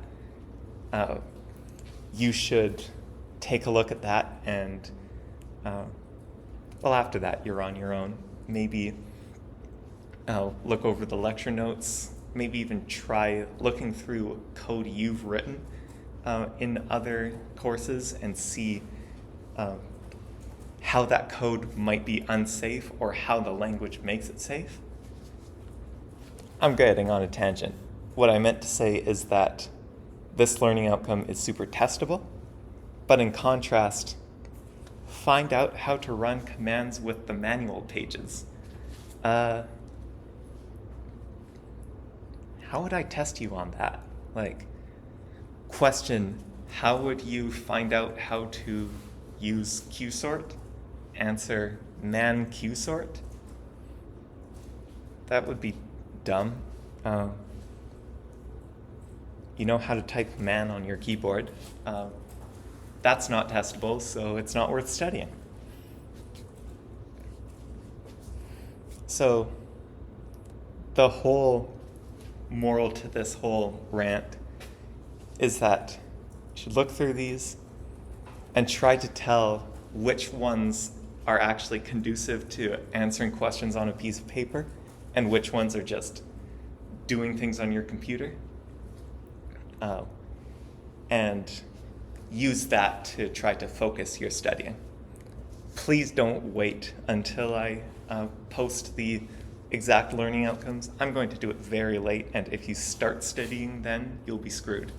You should take a look at that and, well, after that, you're on your own. Maybe look over the lecture notes, maybe even try looking through code you've written in other courses and see how that code might be unsafe or how the language makes it safe. I'm getting on a tangent. What I meant to say is that this learning outcome is super testable, but in contrast, find out how to run commands with the manual pages. How would I test you on that? Like, question, how would you find out how to use qsort? Answer, man qsort? That would be dumb. You know how to type man on your keyboard. That's not testable, so it's not worth studying. So the whole moral to this whole rant is that you should look through these and try to tell which ones are actually conducive to answering questions on a piece of paper and which ones are just doing things on your computer. And use that to try to focus your studying. Please don't wait until I post the exact learning outcomes. I'm going to do it very late, and if you start studying then, you'll be screwed.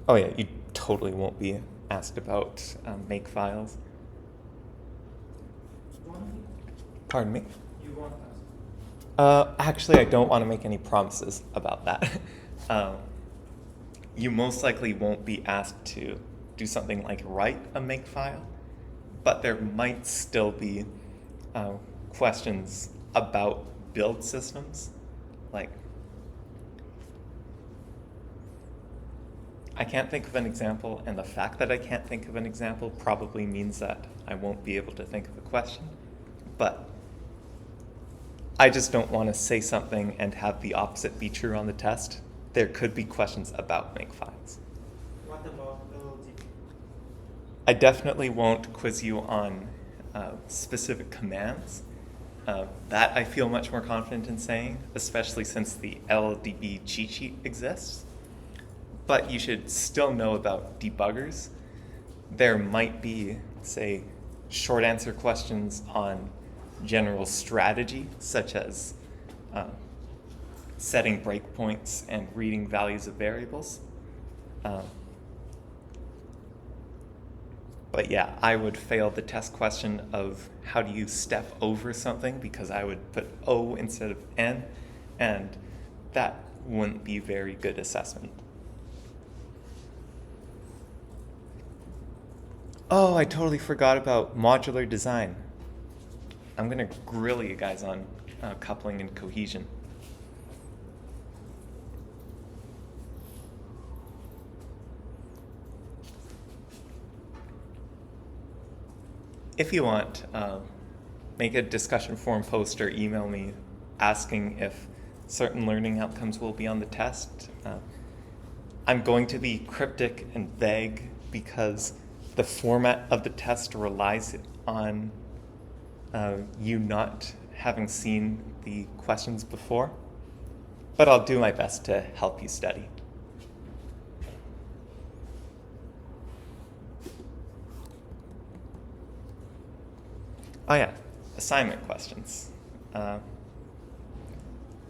Oh yeah, you totally won't be asked about make files. Pardon me? You won't ask. Actually, I don't want to make any promises about that. You most likely won't be asked to do something like write a makefile, but there might still be questions about build systems Like, I can't think of an example, and the fact that I can't think of an example probably means that I won't be able to think of a question. But I just don't want to say something and have the opposite be true on the test. There could be questions about makefiles. What about LLDB? I definitely won't quiz you on specific commands. That I feel much more confident in saying, especially since the LLDB cheat sheet exists. But you should still know about debuggers. There might be, say, short answer questions on general strategy, such as setting breakpoints and reading values of variables. But yeah, I would fail the test question of how do you step over something, because I would put O instead of N, and that wouldn't be very good assessment. Oh, I totally forgot about modular design. I'm going to grill you guys on coupling and cohesion. If you want, make a discussion forum post or email me asking if certain learning outcomes will be on the test. I'm going to be cryptic and vague because the format of the test relies on you not having seen the questions before, but I'll do my best to help you study. Oh yeah, assignment questions.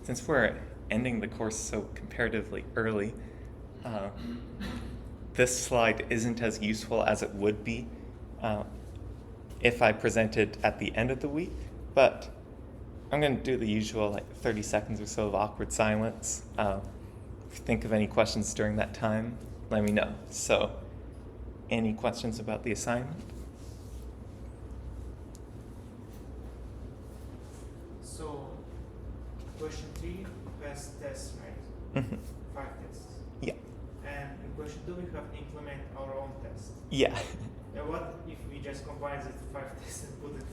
Since we're ending the course so comparatively early, this slide isn't as useful as it would be if I presented at the end of the week, but I'm going to do the usual 30 seconds or so of awkward silence. If you think of any questions during that time, let me know. So, any questions about the assignment? So, question 3 has tests, right? Mm-hmm. 5 tests. Yeah. And in question 2 we have to implement our own test. Yeah. And what if we just combine the 5 tests and put it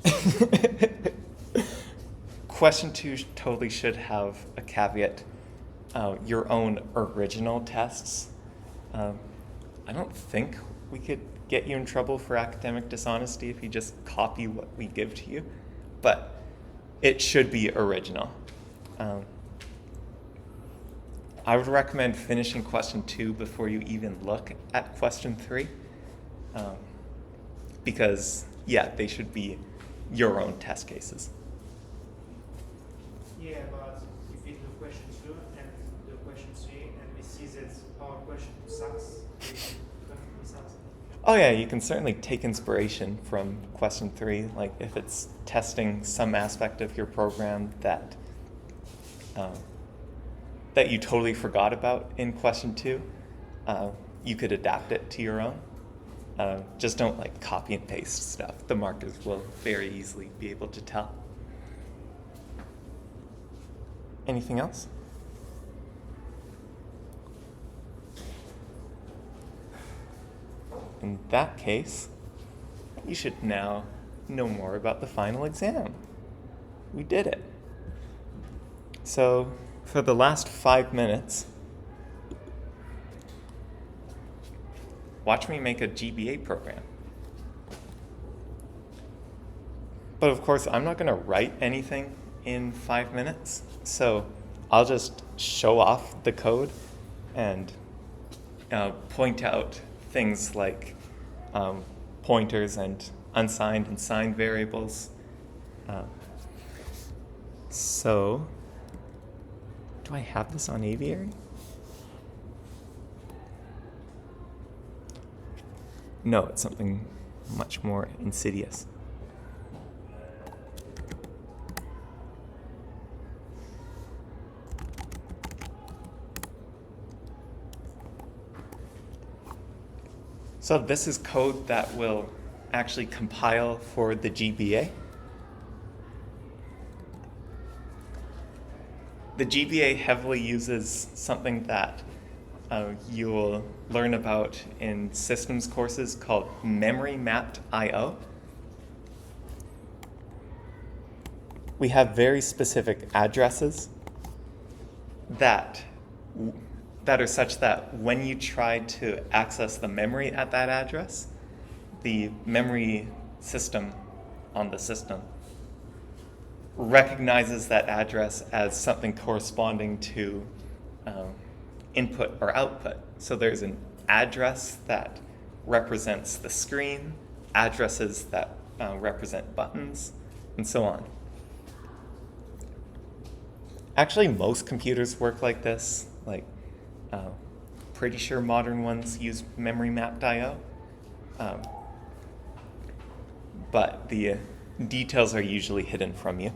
in question 2? Question 2 totally should have a caveat. Your own original tests. I don't think we could get you in trouble for academic dishonesty if you just copy what we give to you, but it should be original. I would recommend finishing question 2 before you even look at question 3, because, yeah, they should be your own test cases. Yeah, but if we do question 2 and do question 3 and we see that our question 2 sucks, we have to do something. Oh yeah, you can certainly take inspiration from question 3, like if it's testing some aspect of your program that that you totally forgot about in question 2, you could adapt it to your own. Just don't copy and paste stuff. The markers will very easily be able to tell. Anything else? In that case, you should now know more about the final exam. We did it. So, for the last 5 minutes, watch me make a GBA program. But of course, I'm not going to write anything in 5 minutes, so I'll just show off the code and point out things like pointers and unsigned and signed variables. So, do I have this on Aviary? No, it's something much more insidious. So this is code that will actually compile for the GBA. the GBA heavily uses something that you'll learn about in systems courses called memory mapped I/O. We have very specific addresses that are such that when you try to access the memory at that address, the memory system on the system recognizes that address as something corresponding to input or output. So there's an address that represents the screen, addresses that represent buttons, and so on. Actually, most computers work like this. Like, pretty sure modern ones use memory mapped I/O. But the details are usually hidden from you.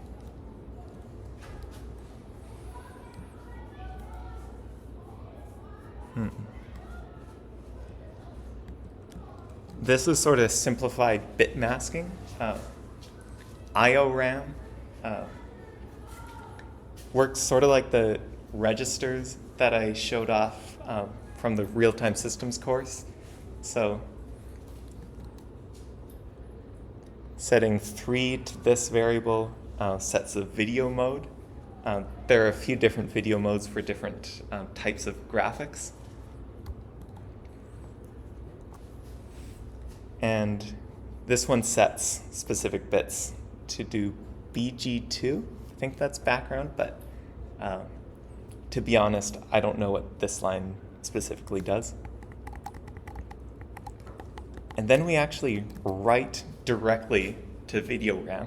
This is sort of simplified bit masking. I/O RAM works sort of like the registers that I showed off from the real-time systems course. So setting 3 to this variable sets the video mode. There are a few different video modes for different types of graphics. And this one sets specific bits to do BG2. I think that's background, but to be honest, I don't know what this line specifically does. And then we actually write directly to video RAM.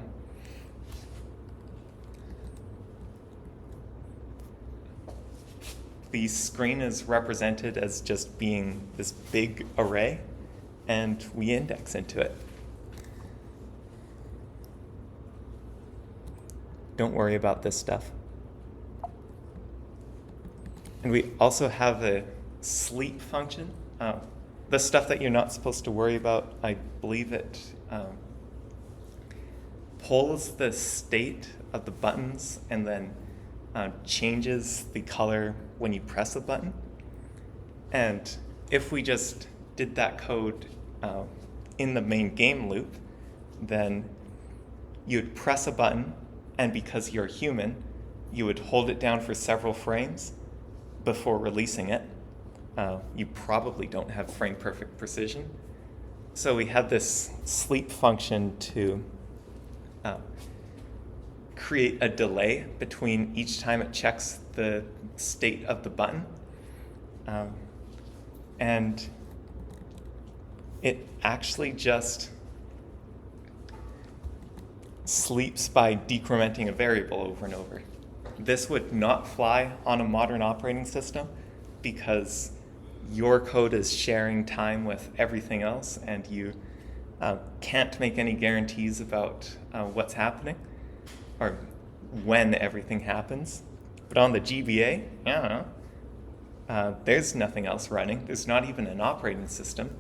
The screen is represented as just being this big array, and we index into it. Don't worry about this stuff. And we also have a sleep function. The stuff that you're not supposed to worry about, I believe it pulls the state of the buttons and then changes the color when you press a button. And if we just did that code in the main game loop, then you'd press a button, and because you're human, you would hold it down for several frames before releasing it. You probably don't have frame perfect precision. So we have this sleep function to create a delay between each time it checks the state of the button. And it actually just sleeps by decrementing a variable over and over. This would not fly on a modern operating system because your code is sharing time with everything else, and you can't make any guarantees about what's happening or when everything happens. But on the GBA, I don't know, there's nothing else running. There's not even an operating system.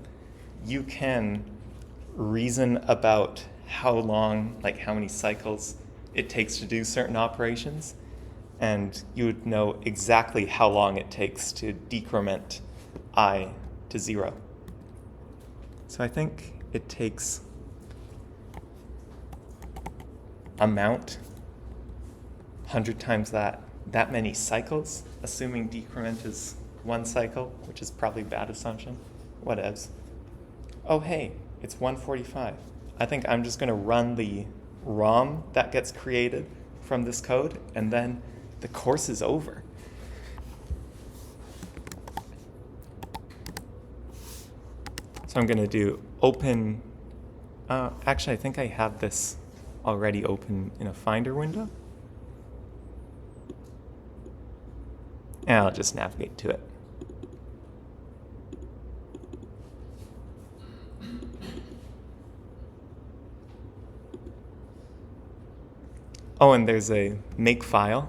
You can reason about how long, like how many cycles it takes to do certain operations, and you would know exactly how long it takes to decrement I to 0. So I think it takes amount 100 times that many cycles, assuming decrement is 1 cycle, which is probably a bad assumption. Whatevs. Oh hey, it's 1:45. I think I'm just going to run the ROM that gets created from this code, and then the course is over. So I'm going to do open. Actually, I think I have this already open in a Finder window. And I'll just navigate to it. Oh, and there's a makefile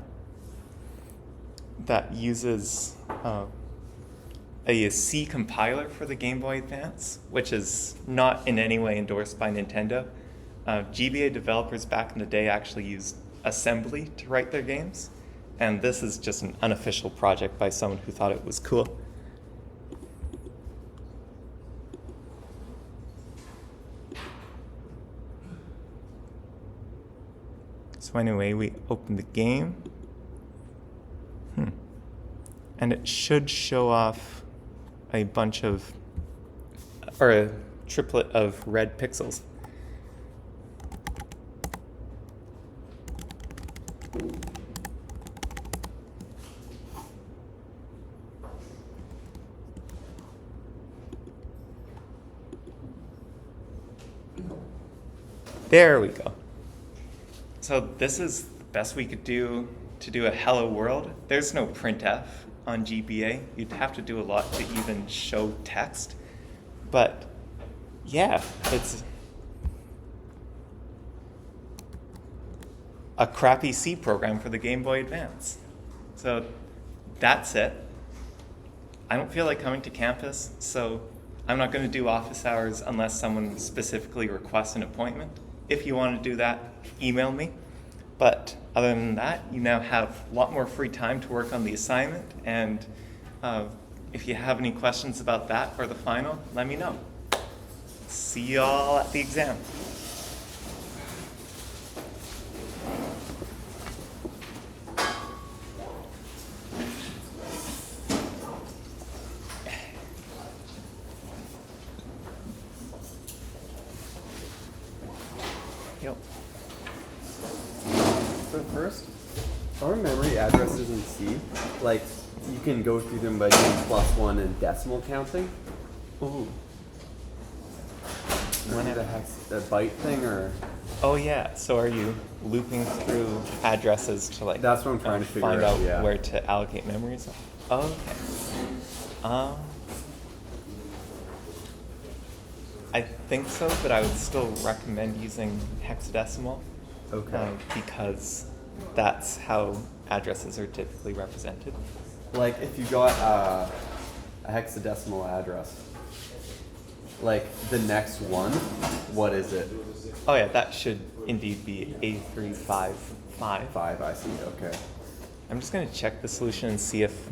that uses a C compiler for the Game Boy Advance, which is not in any way endorsed by Nintendo. GBA developers back in the day actually used assembly to write their games, And this is just an unofficial project by someone who thought it was cool. So anyway, we open the game. And it should show off a bunch of, or a triplet of red pixels. There we go. So this is the best we could do to do a hello world. There's no printf on GBA. You'd have to do a lot to even show text. But yeah, it's a crappy C program for the Game Boy Advance. So that's it. I don't feel like coming to campus, so I'm not going to do office hours unless someone specifically requests an appointment. If you want to do that, email me. But other than that, you now have a lot more free time to work on the assignment. And if you have any questions about that or the final, let me know. See y'all at the exam. Yep. So first, our memory addresses in C, like you can go through them by doing +1 and decimal counting. Ooh. One of the hex, the byte thing, or Oh yeah. So are you looping through addresses to like? That's what I'm trying to figure find out, out yeah. where to allocate memories. Okay. I think so, but I would still recommend using hexadecimal. okay. Because that's how addresses are typically represented. Like if you got a hexadecimal address, like the next one, what is it? Oh yeah, that should indeed be A355. 5, I see. Okay. I'm just going to check the solution and see if